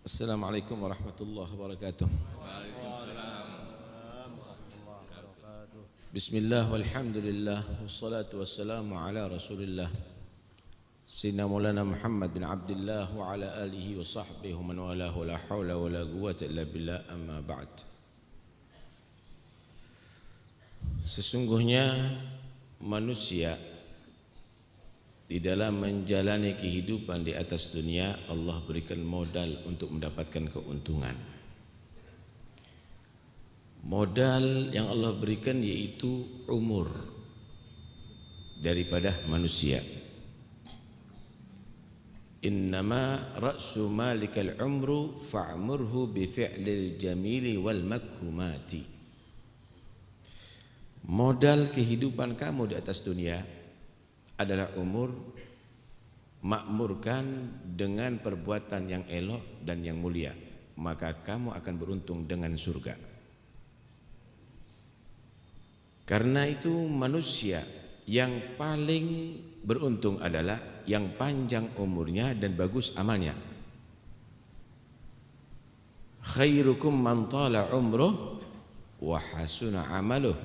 Assalamualaikum warahmatullahi wabarakatuh. Bismillah walhamdulillah wassalatu wassalamu ala rasulillah Sayyidina Maulana Muhammad bin Abdullah wa ala alihi wa sahbihi wa man walahu la hawla wa la quwwata illa billah, amma ba'd. Sesungguhnya manusia di dalam menjalani kehidupan di atas dunia, Allah berikan modal untuk mendapatkan keuntungan. Modal yang Allah berikan yaitu umur daripada manusia. Innama ra'su malikal umru fa'murhu bi fi'lil jamili wal makrumati. Modal kehidupan kamu di atas dunia adalah umur, makmurkan dengan perbuatan yang elok dan yang mulia, maka kamu akan beruntung dengan surga. Karena itu manusia yang paling beruntung adalah yang panjang umurnya dan bagus amalnya. Khairukum man tala umruh wa hasuna amaluh.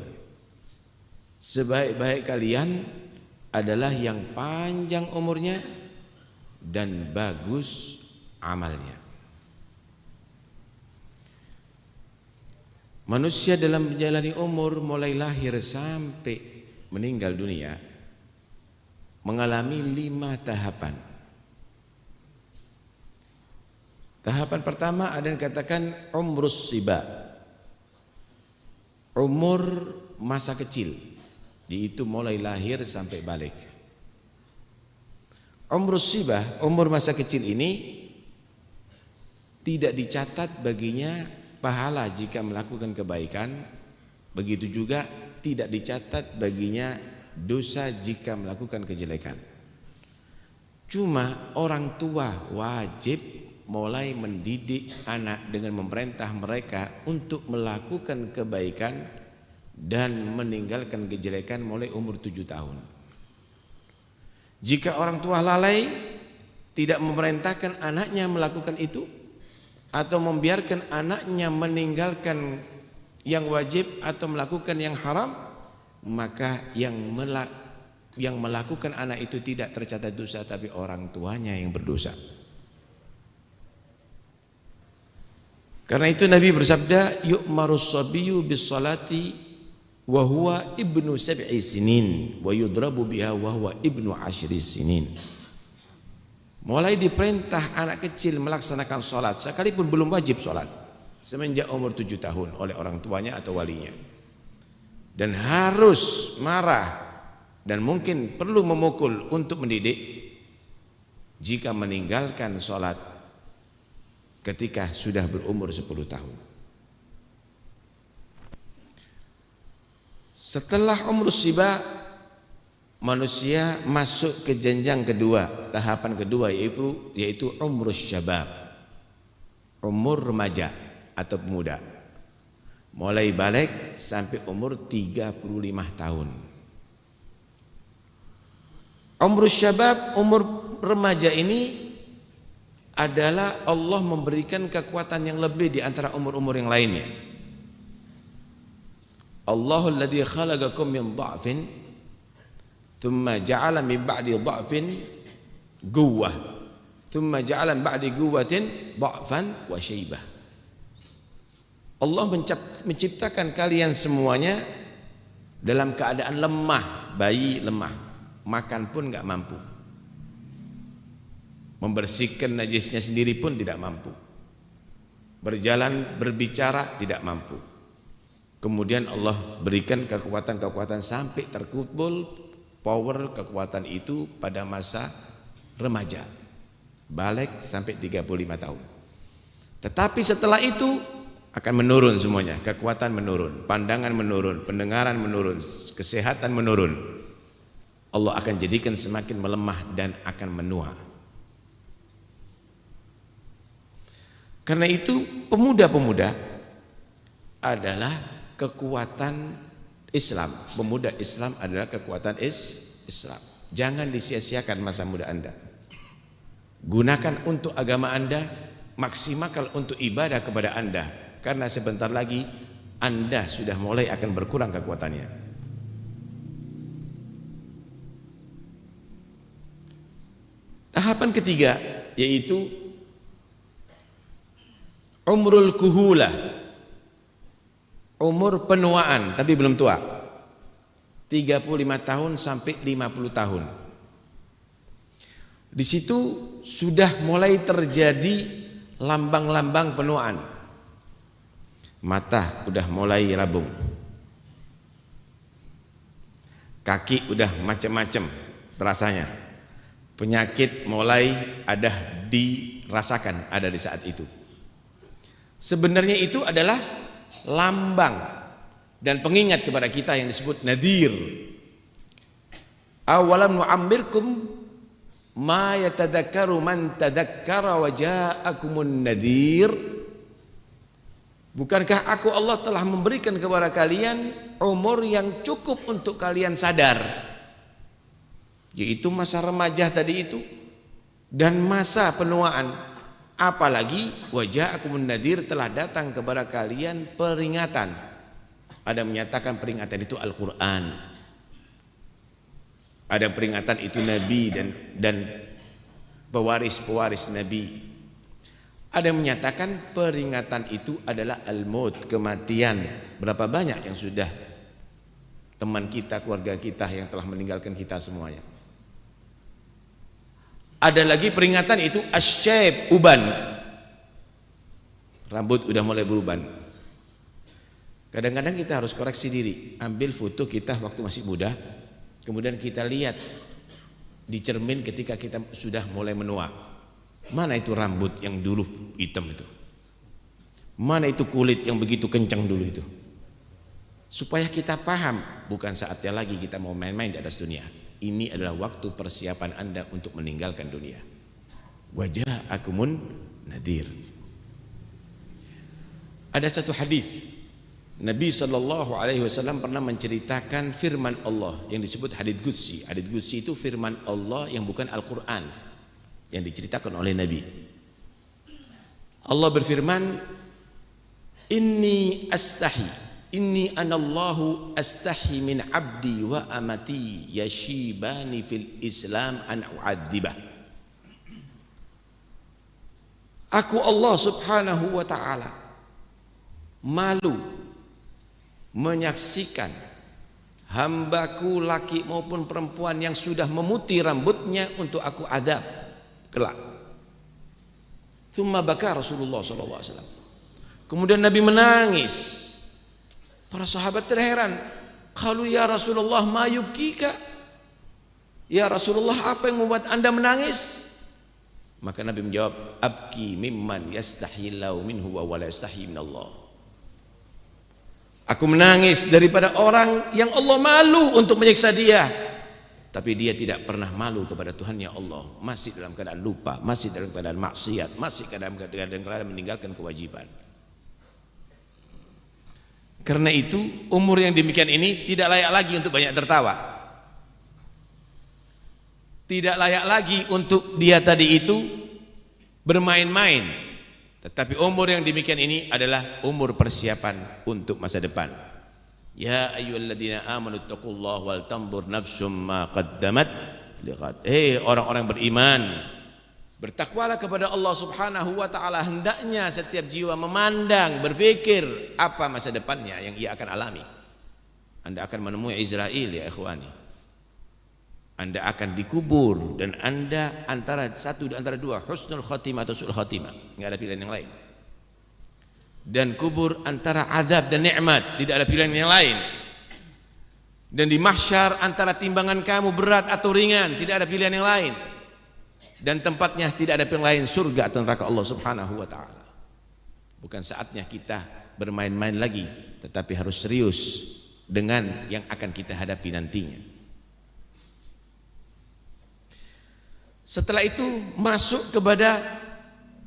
Sebaik-baik kalian adalah yang panjang umurnya dan bagus amalnya. Manusia dalam menjalani umur mulai lahir sampai meninggal dunia mengalami 5 tahapan. Tahapan pertama ada yang dikatakan umrus siba, umur masa kecil, itu mulai lahir sampai balik. Umrus sibah, umur masa kecil ini tidak dicatat baginya pahala jika melakukan kebaikan, begitu juga tidak dicatat baginya dosa jika melakukan kejelekan. Cuma orang tua wajib mulai mendidik anak dengan memerintah mereka untuk melakukan kebaikan dan meninggalkan kejelekan mulai umur 7 tahun. Jika orang tua lalai, tidak memerintahkan anaknya melakukan itu, atau membiarkan anaknya meninggalkan yang wajib atau melakukan yang haram, maka yang melakukan anak itu tidak tercatat dosa, tapi orang tuanya yang berdosa. Karena itu Nabi bersabda, yu'marus sabiyyu bis salati wa huwa ibnu 7 sinin wa yudrabu biha wa huwa ibnu 10 sinin. Mulai diperintah anak kecil melaksanakan salat sekalipun belum wajib salat semenjak umur 7 tahun oleh orang tuanya atau walinya, dan harus marah dan mungkin perlu memukul untuk mendidik jika meninggalkan salat ketika sudah berumur 10 tahun. Setelah umur siba, manusia masuk ke jenjang kedua, tahapan kedua, yaitu umur syabab, umur remaja atau pemuda, mulai balik sampai umur 35 tahun. Umur syabab, umur remaja ini adalah Allah memberikan kekuatan yang lebih di antara umur-umur yang lainnya. Allahul ladzi khalaqakum min dha'fin thumma ja'ala min ba'di dha'fin quwwah thumma ja'ala min ba'di quwwatin dha'fan wa syaibah. Allah menciptakan kalian semuanya dalam keadaan lemah, bayi lemah, makan pun enggak mampu, membersihkan najisnya sendiri pun tidak mampu, berjalan berbicara tidak mampu. Kemudian Allah berikan kekuatan-kekuatan sampai terkumpul power kekuatan itu pada masa remaja, balik sampai 35 tahun. Tetapi setelah itu akan menurun semuanya, kekuatan menurun, pandangan menurun, pendengaran menurun, kesehatan menurun. Allah akan jadikan semakin melemah dan akan menua. Karena itu pemuda-pemuda adalah kekuatan Islam. Pemuda Islam adalah kekuatan Islam. Jangan disia-siakan masa muda Anda. Gunakan untuk agama Anda, maksimalkan untuk ibadah kepada Anda, karena sebentar lagi Anda sudah mulai akan berkurang kekuatannya. Tahapan ketiga yaitu umrul kuhula, umur penuaan tapi belum tua, 35 tahun sampai 50 tahun. Di situ sudah mulai terjadi lambang-lambang penuaan. Mata udah mulai rabung, kaki udah macam-macam terasanya, penyakit mulai ada dirasakan ada di saat itu. Sebenarnya itu adalah lambang dan pengingat kepada kita yang disebut nadir. Awalam nu'ammirkum ma yatadakkaru man tadakkara wa ja'akumun nadir. Bukankah aku Allah telah memberikan kepada kalian umur yang cukup untuk kalian sadar, yaitu masa remaja tadi itu dan masa penuaan. Apalagi wa ja'akumun nadir, telah datang kepada kalian peringatan. Ada menyatakan peringatan itu Al-Quran, ada peringatan itu Nabi dan pewaris-pewaris Nabi. Ada yang menyatakan peringatan itu adalah al-maut, kematian. Berapa banyak yang sudah teman kita, keluarga kita yang telah meninggalkan kita semuanya. Ada lagi peringatan itu asy-syaib, uban. Rambut udah mulai beruban. Kadang-kadang kita harus koreksi diri. Ambil foto kita waktu masih muda, kemudian kita lihat di cermin ketika kita sudah mulai menua. Mana itu rambut yang dulu hitam itu? Mana itu kulit yang begitu kencang dulu itu? Supaya kita paham, bukan saatnya lagi kita mau main-main di atas dunia. Ini adalah waktu persiapan Anda untuk meninggalkan dunia. Wajah akumun nadir. Ada satu hadis Nabi SAW pernah menceritakan firman Allah yang disebut hadits qudsi. Hadits qudsi itu firman Allah yang bukan Al-Quran, yang diceritakan oleh Nabi. Allah berfirman, Inni astahi, inni anallahu astahi min abdi wa amati yashibani fil Islam an u'adzibah. Aku Allah subhanahu wa ta'ala malu menyaksikan hambaku laki maupun perempuan yang sudah memutih rambutnya untuk aku azab kelak. Tsumma baka Rasulullah SAW. Kemudian Nabi menangis. Para sahabat terheran. Qalu ya Rasulullah ma yubkika? Ya Rasulullah, apa yang membuat Anda menangis? Maka Nabi menjawab, abki mimman yastahillahu minhu wa la yastahi minallah. Aku menangis daripada orang yang Allah malu untuk menyiksa dia, tapi dia tidak pernah malu kepada Tuhannya Allah. Masih dalam keadaan lupa, masih dalam keadaan maksiat, masih dalam keadaan meninggalkan kewajiban. Karena itu umur yang demikian ini tidak layak lagi untuk banyak tertawa. Tidak layak lagi untuk dia tadi itu bermain-main. Tetapi umur yang demikian ini adalah umur persiapan untuk masa depan. Ya ayyuhalladzina amanu taqullaha wal tanzur nafsum ma qaddamat lighad. Hei orang-orang beriman, bertakwalah kepada Allah Subhanahu wa taala. Hendaknya setiap jiwa memandang, berfikir apa masa depannya yang ia akan alami. Anda akan menemui Israel ya ikhwani. Anda akan dikubur dan Anda antara satu di antara dua, husnul khatimah atau su'ul khatimah, enggak ada pilihan yang lain. Dan kubur antara azab dan nikmat, tidak ada pilihan yang lain. Dan di mahsyar antara timbangan kamu berat atau ringan, tidak ada pilihan yang lain. Dan tempatnya tidak ada pilihan lain, surga atau neraka Allah Subhanahu wa taala. Bukan saatnya kita bermain-main lagi, tetapi harus serius dengan yang akan kita hadapi nantinya. Setelah itu masuk kepada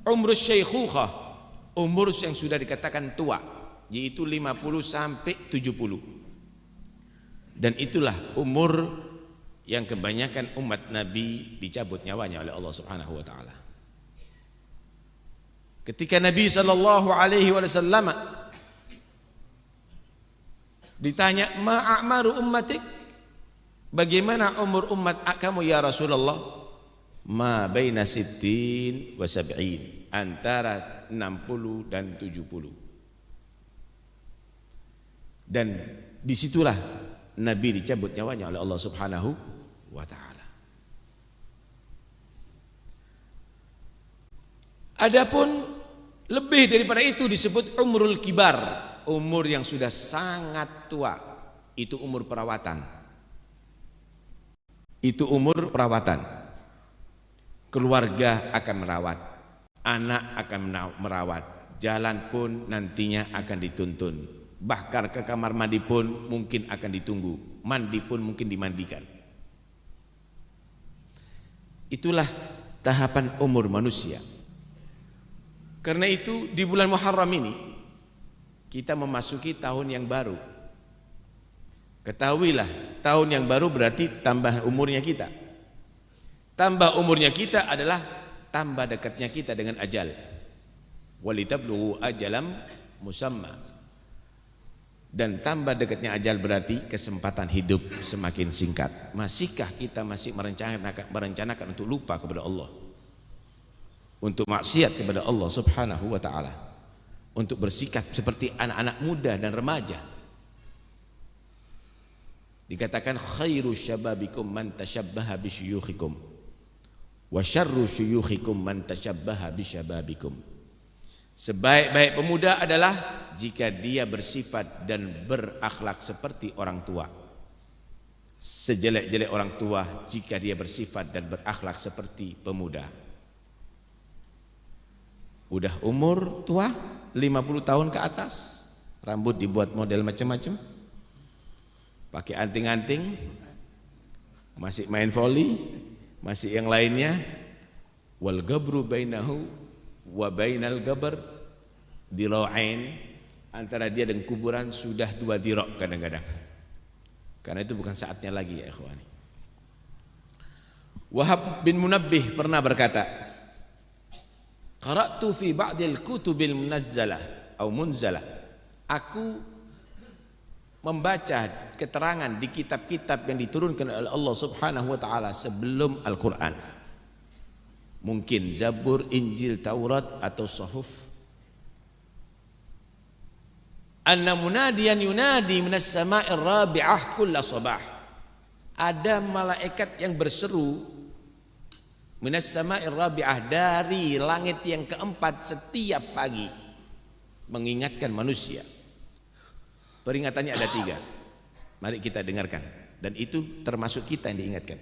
umur syaikhukhah, umur yang sudah dikatakan tua, yaitu 50 sampai 70. Dan itulah umur yang kebanyakan umat Nabi dicabut nyawanya oleh Allah Subhanahu wa taala. Ketika Nabi sallallahu alaihi wasallam ditanya, "Ma ummatik?" Bagaimana umur umat kamu ya Rasulullah? Ma baina sittin wa sab'in, antara 60 dan 70. Dan disitulah Nabi dicabut nyawanya oleh Allah Subhanahu wa ta'ala. Adapun lebih daripada itu disebut umrul kibar, umur yang sudah sangat tua, itu umur perawatan. Itu umur perawatan. Keluarga akan merawat, anak akan merawat, jalan pun nantinya akan dituntun. Bahkan ke kamar mandi pun mungkin akan ditunggu, mandi pun mungkin dimandikan. Itulah tahapan umur manusia. Karena itu di bulan Muharram ini kita memasuki tahun yang baru. Ketahuilah, tahun yang baru berarti tambah umurnya kita. Tambah umurnya kita adalah tambah dekatnya kita dengan ajal. Walitablu ajalam musamma. Dan tambah dekatnya ajal berarti kesempatan hidup semakin singkat. Masihkah kita masih merencanakan untuk lupa kepada Allah, untuk maksiat kepada Allah Subhanahu wa ta'ala, untuk bersikap seperti anak-anak muda dan remaja? Dikatakan khairu syababikum man tashabbaha bisyuyukhikum wa syarru syuyukhikum man tashabbaha bisyababikum. Sebaik-baik pemuda adalah jika dia bersifat dan berakhlak seperti orang tua. Sejelek-jelek orang tua jika dia bersifat dan berakhlak seperti pemuda. Udah umur tua 50 tahun ke atas, rambut dibuat model macam-macam, pakai anting-anting, masih main volley, masih yang lainnya. Wal gabru bainahu wa bainal gabr dira'ain, antara dia dan kuburan sudah 2 dirok kadang-kadang. Karena itu bukan saatnya lagi ya ikhwani. Wahab bin Munabbih pernah berkata, qara'tu fi ba'dil kutubil munazzalah atau munzalah, aku membaca keterangan di kitab-kitab yang diturunkan oleh Allah Subhanahu wa ta'ala sebelum Al-Quran. Mungkin Zabur, Injil, Taurat atau Suhuf. Anna munadiyan yunadi minas sama'ir rabi'ah kulla sabah. Ada malaikat yang berseru minas sama'ir rabi'ah, dari langit yang keempat setiap pagi, mengingatkan manusia. Peringatannya ada 3. Mari kita dengarkan. Dan itu termasuk kita yang diingatkan.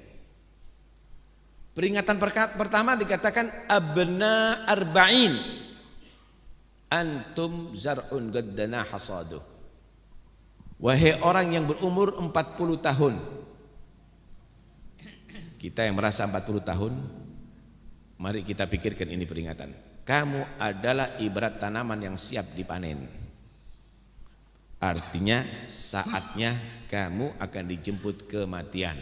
Peringatan pertama dikatakan abna arba'in, antum zar'un gaddana hasaduh. Wahai orang yang berumur 40 tahun. Kita yang merasa 40 tahun, mari kita pikirkan ini peringatan. Kamu adalah ibarat tanaman yang siap dipanen. Artinya saatnya kamu akan dijemput kematian.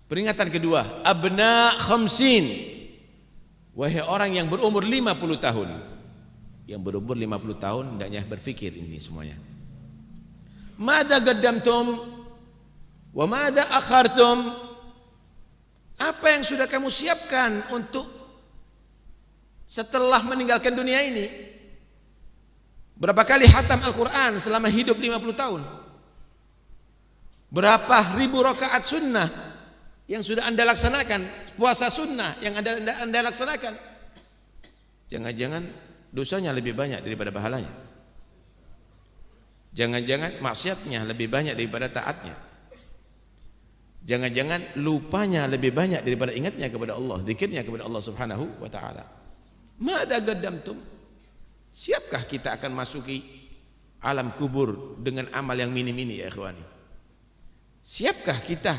Peringatan kedua, abna khamsin, wahai orang yang berumur 50 tahun. Yang berumur 50 tahun hendaknya berfikir ini semuanya. Mada qaddamtum wa mada akhartum? Apa yang sudah kamu siapkan untuk setelah meninggalkan dunia ini? Berapa kali khatam Al-Quran selama hidup 50 tahun? Berapa ribu rakaat sunnah yang sudah Anda laksanakan? Puasa sunnah yang Anda laksanakan? Jangan-jangan dosanya lebih banyak daripada pahalanya. Jangan-jangan maksiatnya lebih banyak daripada taatnya. Jangan-jangan lupanya lebih banyak daripada ingatnya kepada Allah, zikirnya kepada Allah Subhanahu wa ta'ala. Mada qaddamtum? Siapkah kita akan masuki alam kubur dengan amal yang minim ini ya ikhwani? Siapkah kita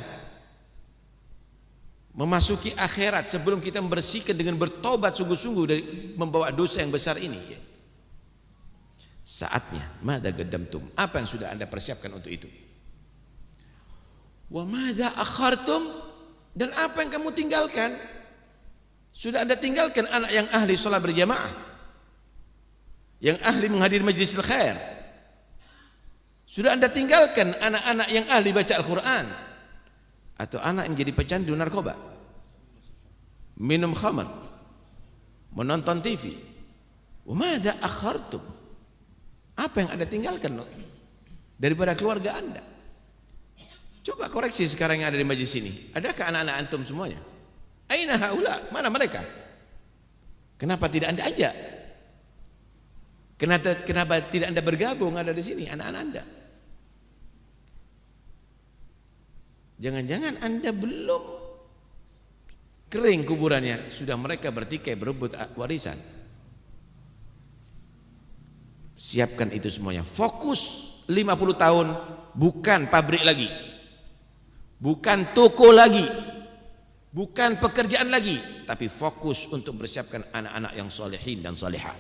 memasuki akhirat sebelum kita membersihkan dengan bertobat sungguh-sungguh dari membawa dosa yang besar ini? Saatnya, mada qaddamtum? Apa yang sudah Anda persiapkan untuk itu? Wa mada akhartum? Dan apa yang kamu tinggalkan? Sudah Anda tinggalkan anak yang ahli sholat berjamaah, yang ahli menghadiri majlis khair. Sudah Anda tinggalkan anak-anak yang ahli baca Al-Quran, atau anak yang menjadi pecandu narkoba, minum khamar, menonton TV. Wa madza akhartum? Apa yang Anda tinggalkan daripada keluarga Anda? Coba koreksi sekarang yang ada di majlis ini. Adakah anak-anak antum semuanya? Aina haula? Mana mereka? Kenapa tidak Anda ajak? Kenapa tidak Anda bergabung ada di sini anak-anak Anda? Jangan-jangan Anda belum kering kuburannya, sudah mereka bertikai berebut warisan. Siapkan itu semuanya. Fokus 50 tahun, bukan pabrik lagi, bukan toko lagi, bukan pekerjaan lagi, tapi fokus untuk bersiapkan anak-anak yang solehin dan solehat,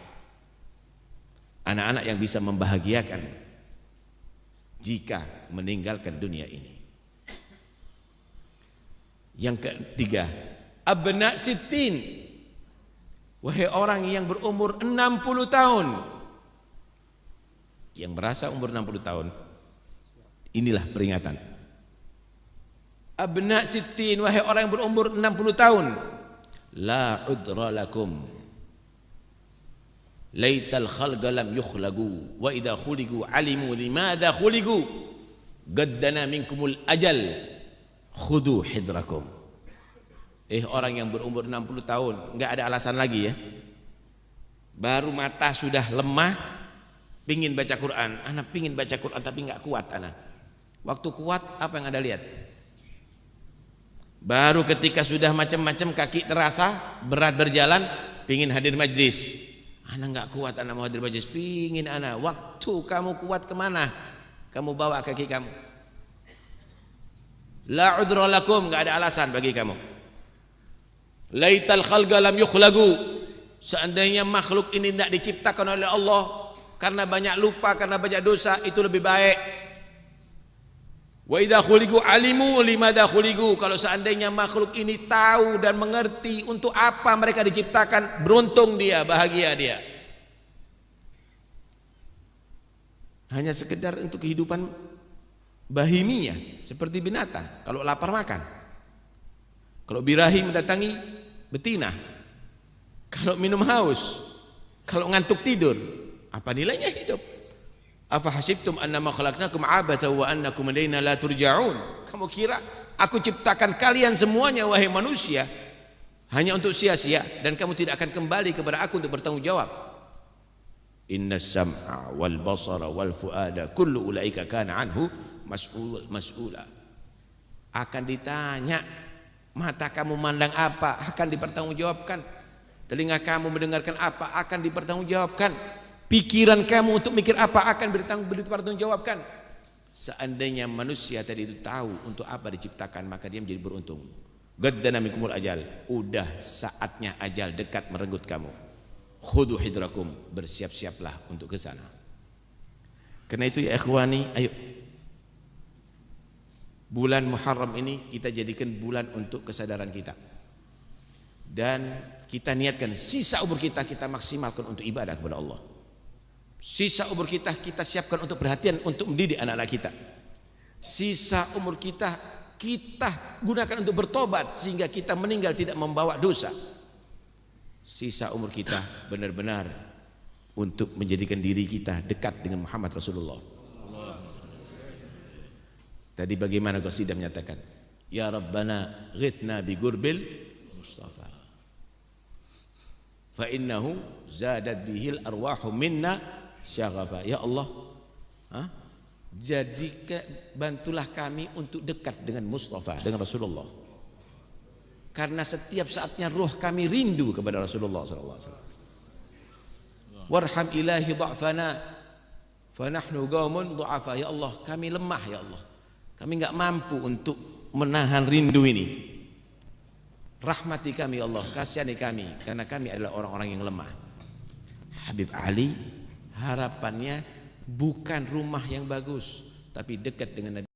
anak-anak yang bisa membahagiakan jika meninggalkan dunia ini. Yang ketiga, abna sittin, wahai orang yang berumur 60 tahun, yang merasa umur 60 tahun, inilah peringatan. Abna sittin, wahai orang yang berumur 60 tahun, la udra lakum, laital khalqa lam yukhlagu, wa idha khuligu alimu limadha khuligu, gaddana minkumul ajal, khudu hidrakum. Orang yang berumur 60 tahun, enggak ada alasan lagi ya. Baru mata sudah lemah, pingin baca Quran. Anak pingin baca Quran tapi enggak kuat anak. Waktu kuat apa yang Anda lihat? Baru ketika sudah macam-macam kaki terasa berat berjalan, pingin hadir majlis. Anak enggak kuat, anak mau hadir majlis. Pingin anak. Waktu kamu kuat kemana? Kamu bawa kaki kamu. La udra lakum, enggak ada alasan bagi kamu. Laital khalqa lam yukhlagu, seandainya makhluk ini tidak diciptakan oleh Allah karena banyak lupa, karena banyak dosa, itu lebih baik. Wa idza khuliqu alimu limadza khuliqu, kalau seandainya makhluk ini tahu dan mengerti untuk apa mereka diciptakan, beruntung dia, bahagia dia. Hanya sekedar untuk kehidupan bahimiyah seperti binatang, kalau lapar makan, kalau birahi mendatangi betina, kalau minum haus, kalau ngantuk tidur, apa nilainya hidup? Afa hasibtum annama khalaqnakum abatha wa annakum ilaina la turja'un? Kamu kira aku ciptakan kalian semuanya wahai manusia hanya untuk sia-sia dan kamu tidak akan kembali kepada aku untuk bertanggung jawab? Innas sam'a wal basara wal fuada kullu ulaika kana anhu mas'ula. Akan ditanya, mata kamu mandang apa akan dipertanggungjawabkan, telinga kamu mendengarkan apa akan dipertanggungjawabkan, pikiran kamu untuk mikir apa akan dipertanggungjawabkan. Seandainya manusia tadi itu tahu untuk apa diciptakan, maka dia menjadi beruntung. Gaddana minkumul ajal, udah saatnya ajal dekat merenggut kamu. Khudu hidrakum, bersiap-siaplah untuk ke sana. Karena itu ya ikhwani, ayo bulan Muharram ini kita jadikan bulan untuk kesadaran kita, dan kita niatkan sisa umur kita maksimalkan untuk ibadah kepada Allah. Sisa umur kita siapkan untuk perhatian, untuk mendidik anak-anak kita. Sisa umur kita gunakan untuk bertobat sehingga kita meninggal tidak membawa dosa. Sisa umur kita benar-benar untuk menjadikan diri kita dekat dengan Muhammad Rasulullah. Tadi bagaimana qasidah menyatakan, ya Rabbana ghithna bi gurbil Mustafa fa innahu zadat bihil arwahu minna syaghafa. Ya Allah, bantulah kami untuk dekat dengan Mustafa, dengan Rasulullah, karena setiap saatnya ruh kami rindu kepada Rasulullah sallallahu alaihi wasallam. Warham ilahi dha'fana fa nahnu qaumun du'afa. Ya Allah, kami lemah ya Allah, kami enggak mampu untuk menahan rindu ini. Rahmati kami ya Allah, kasihani kami, karena kami adalah orang-orang yang lemah. Habib Ali harapannya bukan rumah yang bagus, tapi dekat dengan Nabi